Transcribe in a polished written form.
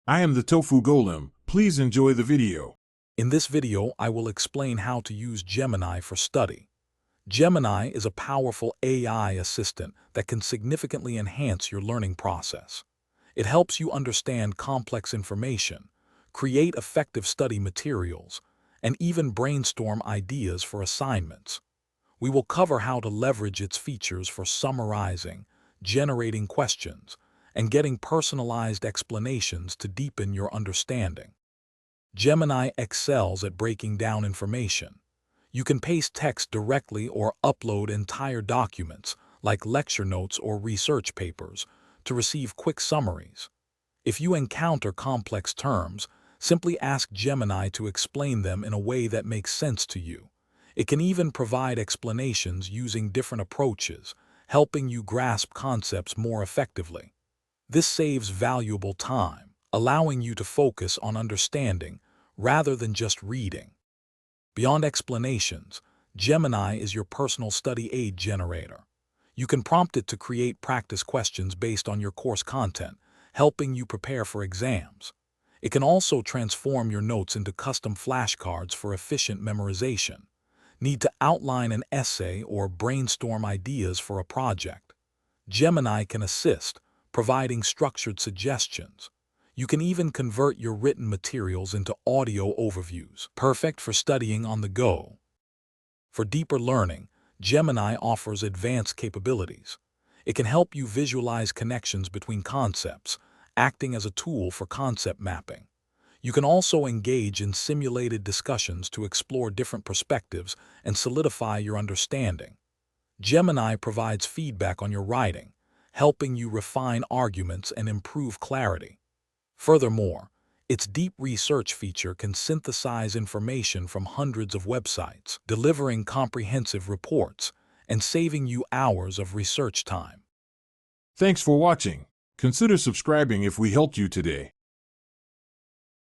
I am the Tofu Golem. Please enjoy the video. In this video, I will explain how to use Gemini for study. Gemini is a powerful AI assistant that can significantly enhance your learning process. It helps you understand complex information, create effective study materials, and even brainstorm ideas for assignments. We will cover how to leverage its features for summarizing, generating questions, and getting personalized explanations to deepen your understanding. Gemini excels at breaking down information. You can paste text directly or upload entire documents, like lecture notes or research papers, to receive quick summaries. If you encounter complex terms, simply ask Gemini to explain them in a way that makes sense to you. It can even provide explanations using different approaches, helping you grasp concepts more effectively. This saves valuable time, allowing you to focus on understanding rather than just reading. Beyond explanations, Gemini is your personal study aid generator. You can prompt it to create practice questions based on your course content, helping you prepare for exams. It can also transform your notes into custom flashcards for efficient memorization. Need to outline an essay or brainstorm ideas for a project? Gemini can assist, providing structured suggestions. You can even convert your written materials into audio overviews, perfect for studying on the go. For deeper learning, Gemini offers advanced capabilities. It can help you visualize connections between concepts, acting as a tool for concept mapping. You can also engage in simulated discussions to explore different perspectives and solidify your understanding. Gemini provides feedback on your writing, helping you refine arguments and improve clarity. Furthermore, its deep research feature can synthesize information from hundreds of websites, delivering comprehensive reports and saving you hours of research time. Thanks for watching. Consider subscribing if we helped you today.